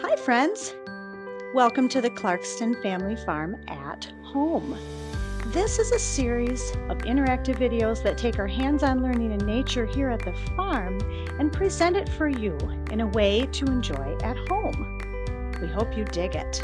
Hi friends! Welcome to the Clarkston Family Farm at Home. This is a series of interactive videos that take our hands-on learning in nature here at the farm and present it for you in a way to enjoy at home. We hope you dig it.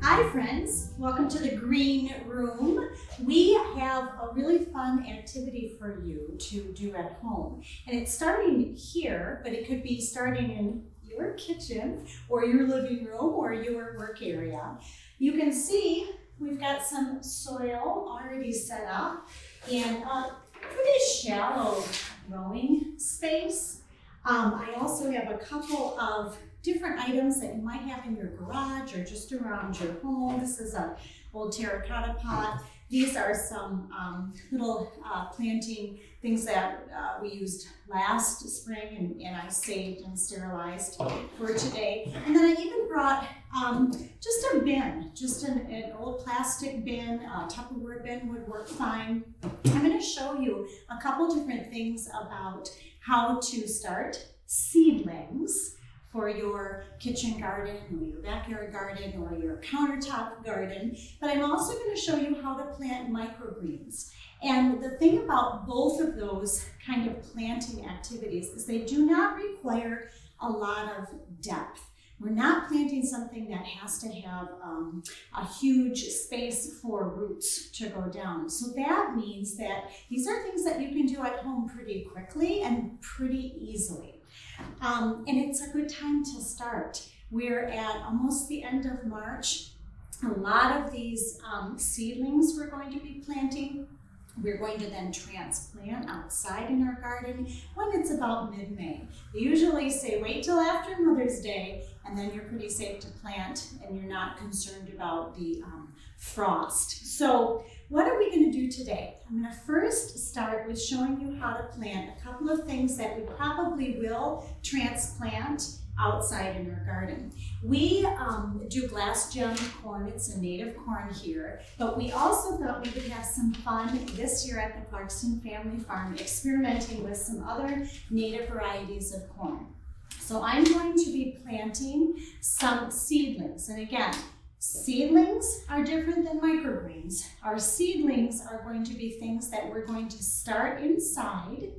Hi friends, welcome to the green room. We have a really fun activity for you to do at home. And it's starting here, but it could be starting in your kitchen or your living room or your work area. You can see we've got some soil already set up in a pretty shallow growing space. I also have a couple of different items that you might have in your garage or just around your home. This is an old terracotta pot. These are some little planting things that we used last spring and I saved and sterilized for today. And then I even brought just a bin, just an old plastic bin, a Tupperware bin would work fine. I'm going to show you a couple different things about how to start seedlings for your kitchen garden or your backyard garden or your countertop garden, but I'm also going to show you how to plant microgreens. And the thing about both of those kind of planting activities is they do not require a lot of depth. We're not planting something that has to have a huge space for roots to go down. So that means that these are things that you can do at home pretty quickly and pretty easily. And it's a good time to start. We're at almost the end of March. A lot of these seedlings we're going to be planting, we're going to then transplant outside in our garden when it's about mid-May. They usually say wait till after Mother's Day and then you're pretty safe to plant and you're not concerned about the frost. So what are we going to do today? I'm going to first start with showing you how to plant a couple of things that we probably will transplant outside in our garden. We do glass gem corn. It's a native corn here, but we also thought we would have some fun this year at the Clarkston Family Farm experimenting with some other native varieties of corn. So I'm going to be planting some seedlings. And again, seedlings are different than microgreens. Our seedlings are going to be things that we're going to start inside,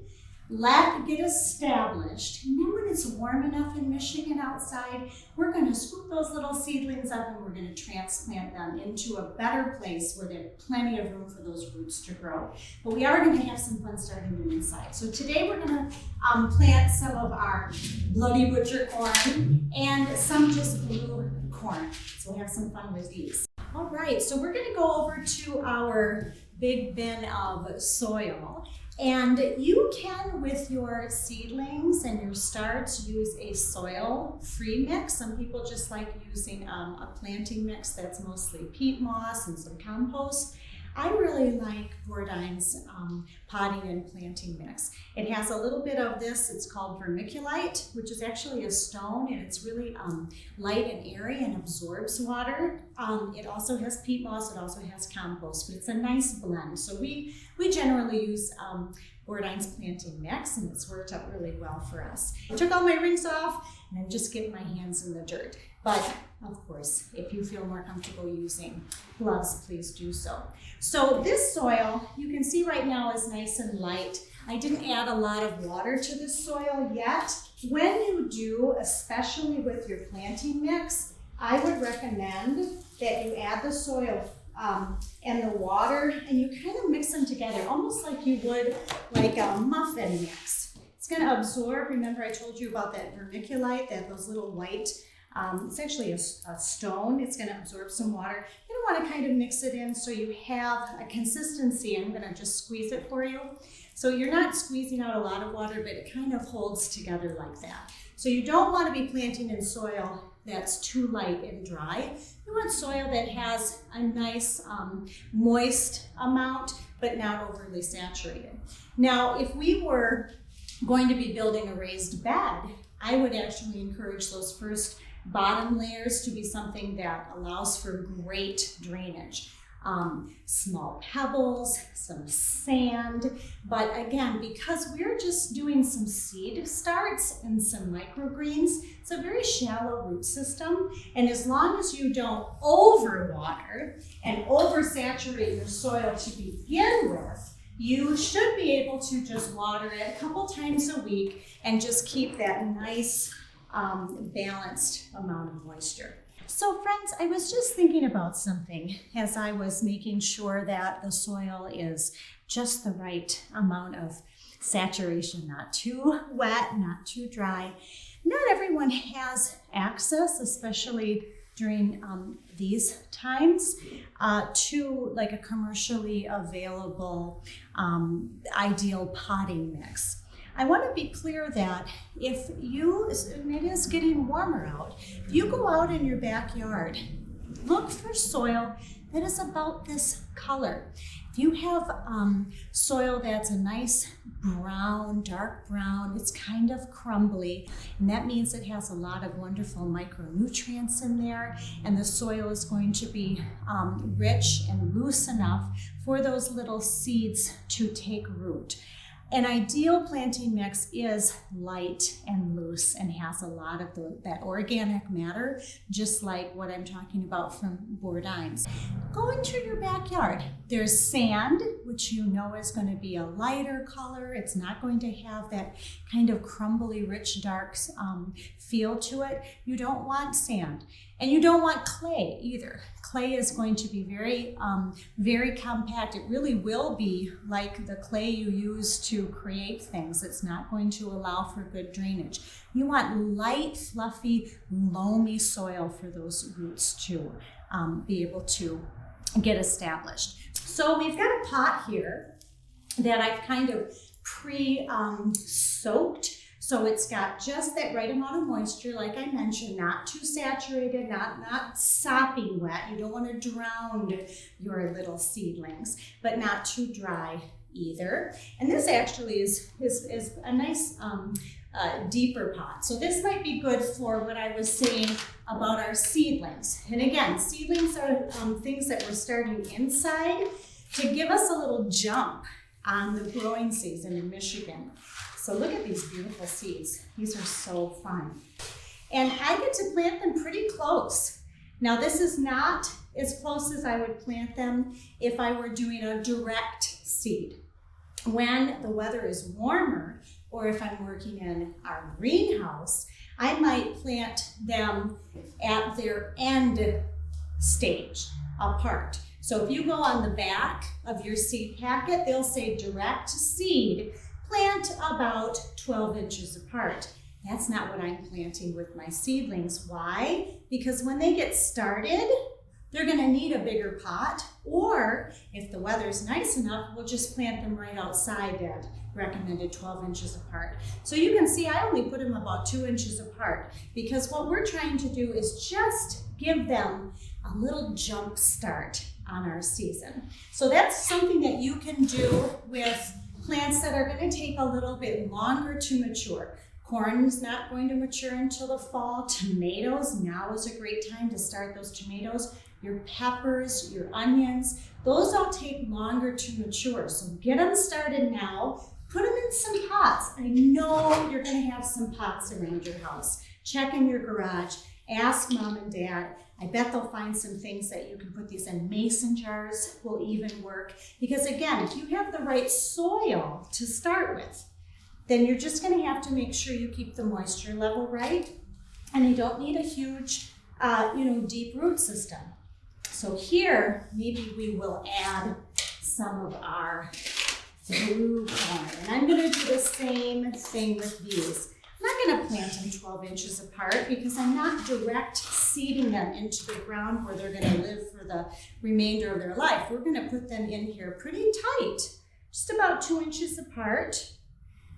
get established, and then when it's warm enough in Michigan outside, we're going to scoop those little seedlings up and we're going to transplant them into a better place where there's plenty of room for those roots to grow. But we are going to have some fun starting them inside. So today we're going to plant some of our bloody butcher corn and some just blue corn. So we'll have some fun with these. All right, so we're going to go over to our big bin of soil. And you can, with your seedlings and your starts, use a soil-free mix. Some people just like using a planting mix that's mostly peat moss and some compost. I really like Bourdain's potting and planting mix. It has a little bit of this, it's called vermiculite, which is actually a stone, and it's really light and airy and absorbs water. It also has peat moss, it also has compost, but it's a nice blend. So we generally use Bourdain's planting mix, and it's worked out really well for us. I took all my rings off, and I'm just getting my hands in the dirt. But of course, if you feel more comfortable using gloves, please do so. So this soil, you can see right now is nice and light. I didn't add a lot of water to this soil yet. When you do, especially with your planting mix, I would recommend that you add the soil and the water and you kind of mix them together, almost like you would like a muffin mix. It's going to absorb, remember I told you about that vermiculite, those little white, it's actually a stone. It's going to absorb some water. You want to kind of mix it in so you have a consistency. I'm going to just squeeze it for you. So you're not squeezing out a lot of water, but it kind of holds together like that. So you don't want to be planting in soil that's too light and dry. You want soil that has a nice moist amount, but not overly saturated. Now, if we were going to be building a raised bed, I would actually encourage those first bottom layers to be something that allows for great drainage. small pebbles, some sand. But again, because we're just doing some seed starts and some microgreens, it's a very shallow root system. And as long as you don't overwater and oversaturate your soil to begin with, you should be able to just water it a couple times a week and just keep that nice balanced amount of moisture. So friends, I was just thinking about something as I was making sure that the soil is just the right amount of saturation, not too wet, not too dry. Not everyone has access, especially during these times, to like a commercially available ideal potting mix. I want to be clear that if you, and it is getting warmer out, if you go out in your backyard, look for soil that is about this color. If you have soil that's a nice brown, dark brown, it's kind of crumbly, and that means it has a lot of wonderful micronutrients in there, and the soil is going to be rich and loose enough for those little seeds to take root. An ideal planting mix is light and loose and has a lot of that organic matter, just like what I'm talking about from Bourdain's. Go into your backyard. There's sand, which you know is going to be a lighter color. It's not going to have that kind of crumbly, rich, dark feel to it. You don't want sand. And you don't want clay either. Clay is going to be very, very compact. It really will be like the clay you use to create things. It's not going to allow for good drainage. You want light, fluffy, loamy soil for those roots to be able to get established. So we've got a pot here that I've kind of pre-soaked. So it's got just that right amount of moisture, like I mentioned, not too saturated, not sopping wet. You don't want to drown your little seedlings, but not too dry either. And this actually is a nice deeper pot. So this might be good for what I was saying about our seedlings. And again, seedlings are things that we're starting inside to give us a little jump on the growing season in Michigan. So look at these beautiful seeds. These are so fun. And I get to plant them pretty close. Now this is not as close as I would plant them if I were doing a direct seed. When the weather is warmer, or if I'm working in our greenhouse, I might plant them at their end stage apart. So if you go on the back of your seed packet, they'll say direct seed. Plant about 12 inches apart. That's not what I'm planting with my seedlings. Why? Because when they get started, they're going to need a bigger pot, or if the weather's nice enough, we'll just plant them right outside at recommended 12 inches apart. So you can see I only put them about 2 inches apart because what we're trying to do is just give them a little jump start on our season. So that's something that you can do with plants that are going to take a little bit longer to mature. Corn's not going to mature until the fall. Tomatoes, now is a great time to start those tomatoes. Your peppers, your onions, those all take longer to mature. So get them started now. Put them in some pots. I know you're going to have some pots around your house. Check in your garage. Ask mom and dad. I bet they'll find some things that you can put these in. Mason jars will even work. Because again, if you have the right soil to start with, then you're just going to have to make sure you keep the moisture level right. And you don't need a huge, deep root system. So here, maybe we will add some of our blue corn. And I'm going to do the same thing with these. I'm not going to plant them 12 inches apart because I'm not direct seeding them into the ground where they're going to live for the remainder of their life. We're going to put them in here pretty tight, just about 2 inches apart.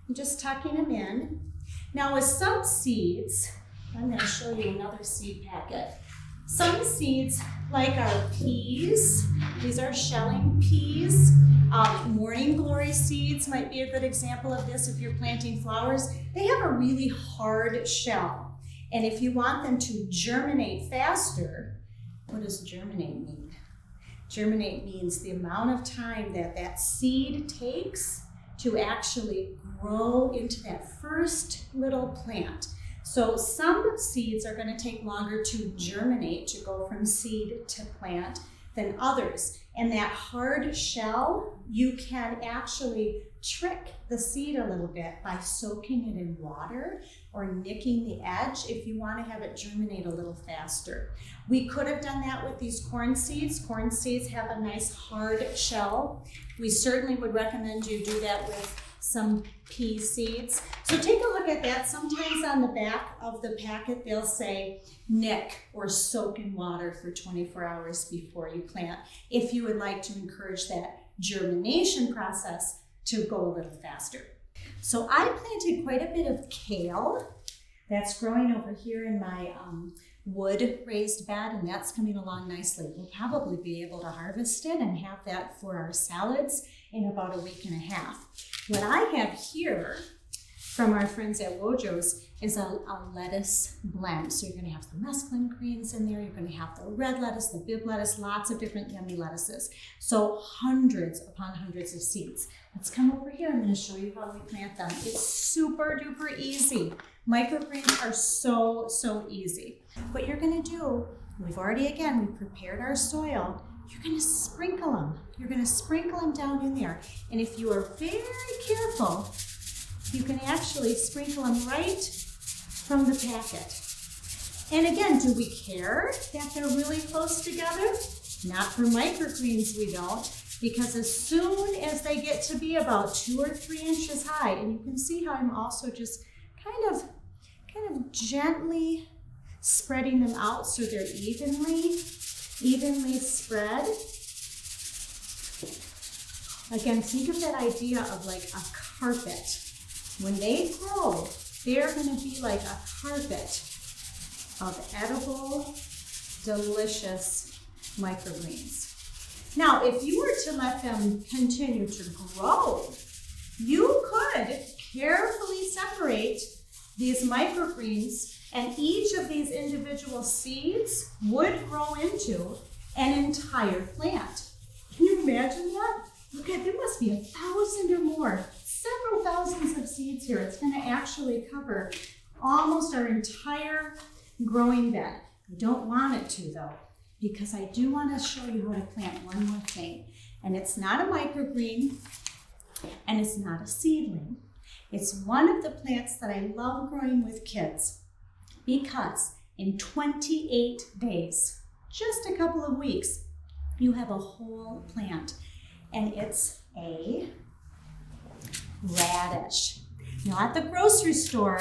I'm just tucking them in. Now with some seeds, I'm going to show you another seed packet. Some seeds, like our peas, these are shelling peas. Morning glory seeds might be a good example of this if you're planting flowers. They have a really hard shell. And if you want them to germinate faster, what does germinate mean? Germinate means the amount of time that that seed takes to actually grow into that first little plant. So some seeds are going to take longer to germinate, to go from seed to plant, than others. And that hard shell, you can actually trick the seed a little bit by soaking it in water or nicking the edge if you want to have it germinate a little faster. We could have done that with these corn seeds. Corn seeds have a nice hard shell. We certainly would recommend you do that with some pea seeds. So take a look at that. Sometimes on the back of the packet, they'll say nick or soak in water for 24 hours before you plant, if you would like to encourage that germination process to go a little faster. So I planted quite a bit of kale. That's growing over here in my wood raised bed, and that's coming along nicely. We'll probably be able to harvest it and have that for our salads in about a week and a half. What I have here from our friends at Wojo's is a lettuce blend. So you're going to have some mesclun greens in there. You're going to have the red lettuce, the bib lettuce, lots of different yummy lettuces. So hundreds upon hundreds of seeds. Let's come over here. I'm going to show you how we plant them. It's super duper easy. Microgreens are so easy. What you're going to do, we prepared our soil. You're going to sprinkle them. You're going to sprinkle them down in there. And if you are very careful, you can actually sprinkle them right from the packet. And again, do we care that they're really close together? Not for microgreens, we don't, because as soon as they get to be about 2 or 3 inches high, and you can see how I'm also just kind of gently spreading them out so they're evenly spread. Again, think of that idea of like a carpet. When they grow, they're going to be like a carpet of edible, delicious microgreens. Now, if you were to let them continue to grow, you could carefully separate these microgreens, and each of these individual seeds would grow into an entire plant. Can you imagine that? Look at, there must be 1,000 or more, several thousands of seeds here. It's going to actually cover almost our entire growing bed. I don't want it to though, because I do want to show you how to plant one more thing. And it's not a microgreen, and it's not a seedling. It's one of the plants that I love growing with kids, because in 28 days, just a couple of weeks, you have a whole plant, and it's a radish. Now at the grocery store,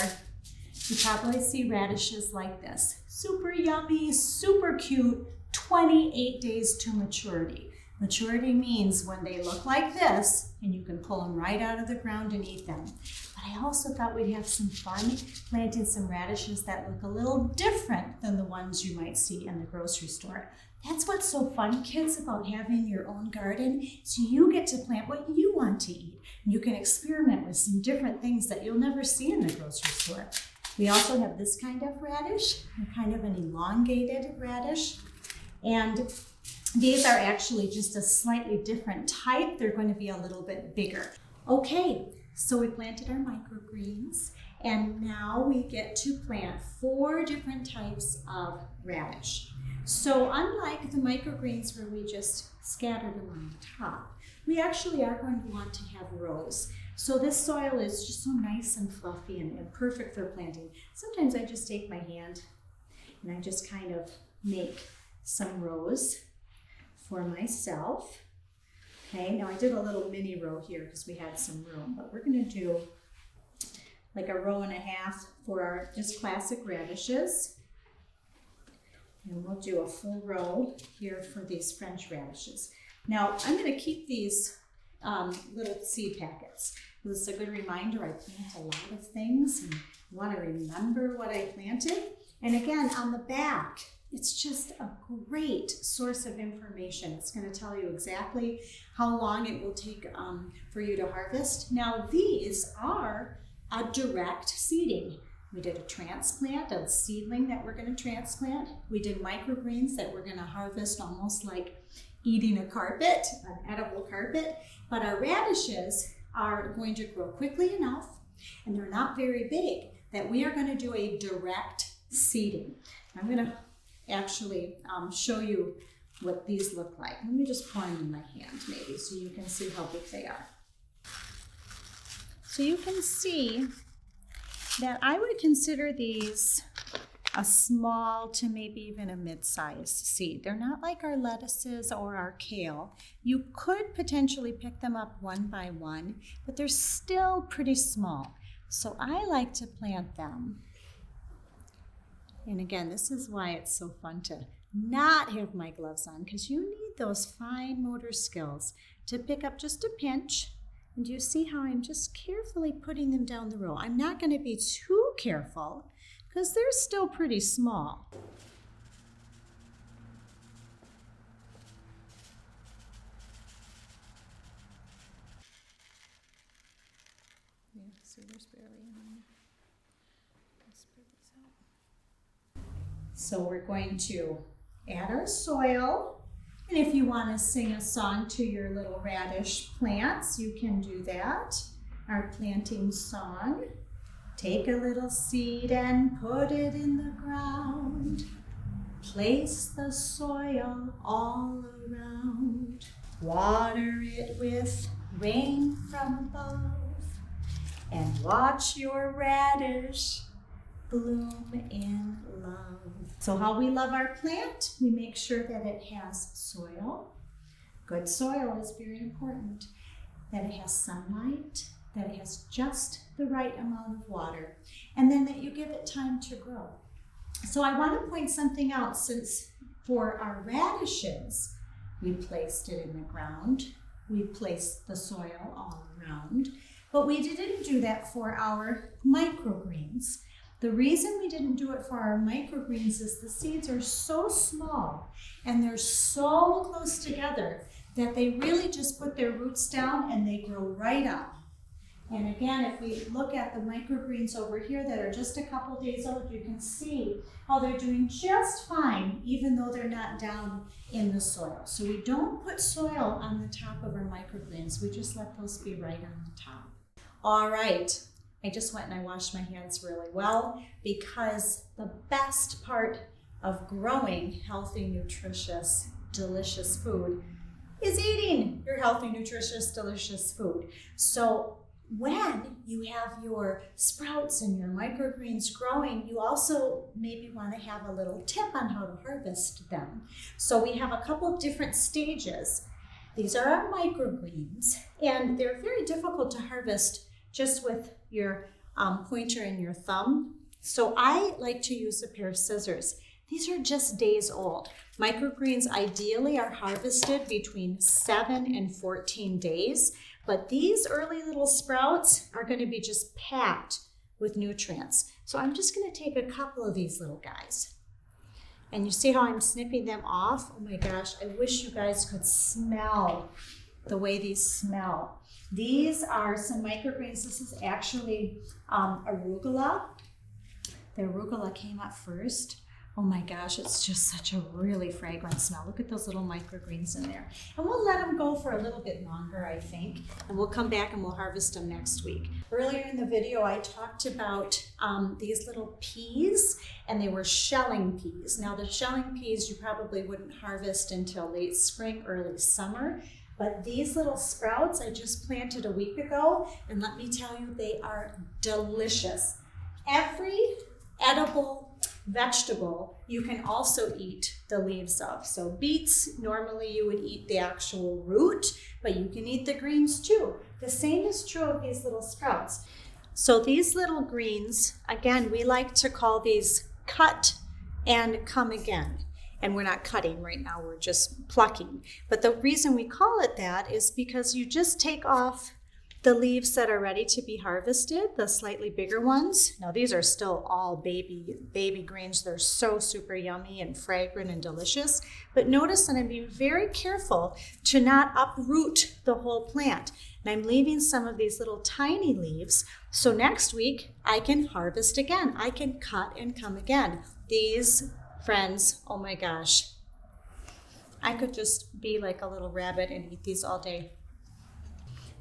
you probably see radishes like this. Super yummy, super cute, 28 days to maturity. Maturity means when they look like this, and you can pull them right out of the ground and eat them. But I also thought we'd have some fun planting some radishes that look a little different than the ones you might see in the grocery store. That's what's so fun, kids, about having your own garden. So you get to plant what you want to eat. You can experiment with some different things that you'll never see in the grocery store. We also have this kind of radish, kind of an elongated radish. And these are actually just a slightly different type. They're going to be a little bit bigger. Okay, so we planted our microgreens, and now we get to plant 4 different types of radish. So unlike the microgreens where we just scattered them on the top, we actually are going to want to have rows. So this soil is just so nice and fluffy and perfect for planting. Sometimes I just take my hand and I just kind of make some rows for myself. Okay, now I did a little mini row here because we had some room, but we're going to do like a 1.5 rows for our just classic radishes. And we'll do a full row here for these French radishes. Now I'm going to keep these little seed packets. This is a good reminder. I plant a lot of things and want to remember what I planted. And again, on the back, it's just a great source of information. It's going to tell you exactly how long it will take for you to harvest. Now these are a direct seeding. We did a transplant, a seedling that we're going to transplant. We did microgreens that we're going to harvest almost like eating a carpet, an edible carpet, but our radishes are going to grow quickly enough, and they're not very big, that we are going to do a direct seeding. I'm going to actually show you what these look like. Let me just pour them in my hand maybe so you can see how big they are. So you can see that I would consider these a small to maybe even a mid-sized seed. They're not like our lettuces or our kale. You could potentially pick them up one by one, but they're still pretty small. So I like to plant them. And again, this is why it's so fun to not have my gloves on, because you need those fine motor skills to pick up just a pinch. And you see how I'm just carefully putting them down the row. I'm not going to be too careful because they're still pretty small. Yeah, so there's barely any. Let's spread these out. So we're going to add our soil. And if you want to sing a song to your little radish plants, you can do that. Our planting song. Take a little seed and put it in the ground. Place the soil all around. Water it with rain from above. And watch your radish bloom in love. So how we love our plant, we make sure that it has soil. Good soil is very important. That it has sunlight, that it has just the right amount of water, and then that you give it time to grow. So I want to point something out, since for our radishes, we placed it in the ground. We placed the soil all around, but we didn't do that for our microgreens. The reason we didn't do it for our microgreens is the seeds are so small and they're so close together that they really just put their roots down and they grow right up. And again, if we look at the microgreens over here that are just a couple days old, you can see how they're doing just fine, even though they're not down in the soil. So we don't put soil on the top of our microgreens. We just let those be right on the top. All right. I just went and I washed my hands really well, because the best part of growing healthy, nutritious, delicious food is eating your healthy, nutritious, delicious food. So when you have your sprouts and your microgreens growing, you also maybe want to have a little tip on how to harvest them. So we have a couple different stages. These are our microgreens, and they're very difficult to harvest just with your pointer and your thumb. So I like to use a pair of scissors. These are just days old. Microgreens ideally are harvested between 7 and 14 days, but these early little sprouts are going to be just packed with nutrients. So I'm just going to take a couple of these little guys. And you see how I'm snipping them off? Oh my gosh, I wish you guys could smell the way these smell. These are some microgreens. This is actually arugula. The arugula came up first. Oh my gosh, it's just such a really fragrant smell. Look at those little microgreens in there. And we'll let them go for a little bit longer, I think. And we'll come back and we'll harvest them next week. Earlier in the video, I talked about these little peas, and they were shelling peas. Now the shelling peas you probably wouldn't harvest until late spring, early summer. But these little sprouts I just planted a week ago, and let me tell you, they are delicious. Every edible vegetable you can also eat the leaves of. So beets, normally you would eat the actual root, but you can eat the greens too. The same is true of these little sprouts. So these little greens, again, we like to call these cut and come again. And we're not cutting right now, we're just plucking. But the reason we call it that is because you just take off the leaves that are ready to be harvested, the slightly bigger ones. Now these are still all baby greens. They're so super yummy and fragrant and delicious. But notice that I'm being very careful to not uproot the whole plant. And I'm leaving some of these little tiny leaves. So next week I can harvest again. I can cut and come again. These friends, oh my gosh, I could just be like a little rabbit and eat these all day.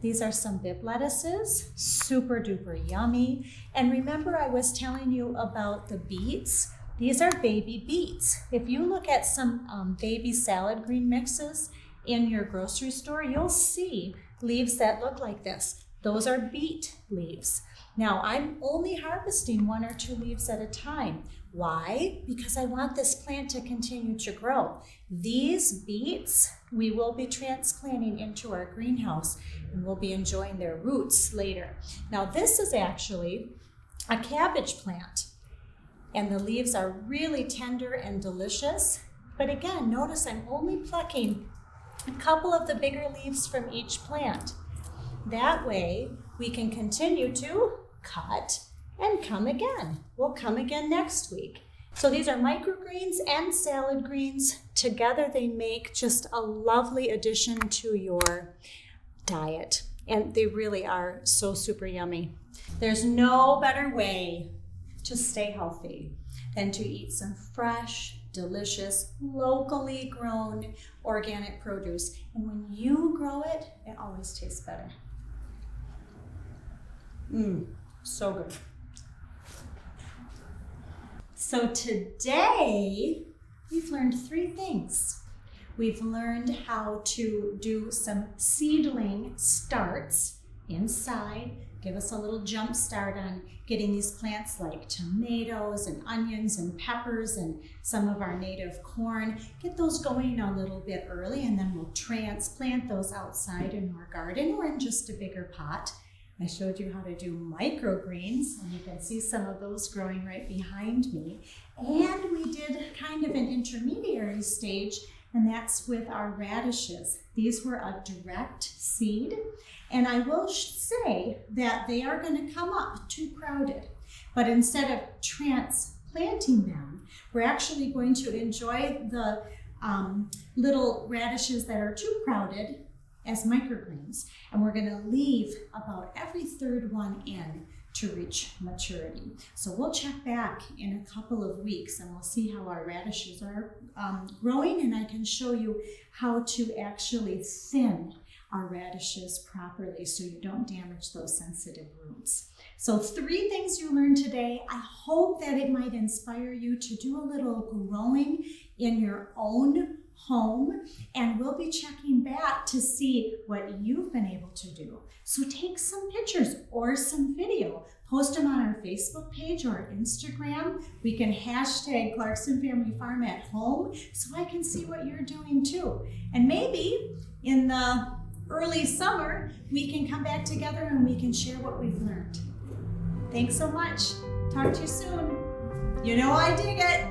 These are some bib lettuces, super duper yummy. And remember I was telling you about the beets? These are baby beets. If you look at some baby salad green mixes in your grocery store, you'll see leaves that look like this. Those are beet leaves. Now I'm only harvesting 1 or 2 leaves at a time. Why? Because I want this plant to continue to grow. These beets we will be transplanting into our greenhouse and we'll be enjoying their roots later. Now this is actually a cabbage plant and the leaves are really tender and delicious. But again, notice I'm only plucking a couple of the bigger leaves from each plant. That way we can continue to cut and come again. We'll come again next week. So these are microgreens and salad greens. Together they make just a lovely addition to your diet. And they really are so super yummy. There's no better way to stay healthy than to eat some fresh, delicious, locally grown organic produce. And when you grow it, it always tastes better. So good. So today, we've learned 3 things. We've learned how to do some seedling starts inside, give us a little jump start on getting these plants like tomatoes and onions and peppers and some of our native corn. Get those going a little bit early and then we'll transplant those outside in our garden or in just a bigger pot. I showed you how to do microgreens, and you can see some of those growing right behind me. And we did kind of an intermediary stage, and that's with our radishes. These were a direct seed, and I will say that they are going to come up too crowded. But instead of transplanting them, we're actually going to enjoy the little radishes that are too crowded as microgreens, and we're going to leave about every 3rd one in to reach maturity. So we'll check back in a couple of weeks and we'll see how our radishes are growing, and I can show you how to actually thin our radishes properly so you don't damage those sensitive roots. So 3 things you learned today. I hope that it might inspire you to do a little growing in your own home, and we'll be checking back to see what you've been able to do. So take some pictures or some video, post them on our Facebook page or Instagram. We can hashtag Clarkston Family Farm at Home so I can see what you're doing too. And maybe in the early summer, we can come back together and we can share what we've learned. Thanks so much. Talk to you soon. You know I dig it.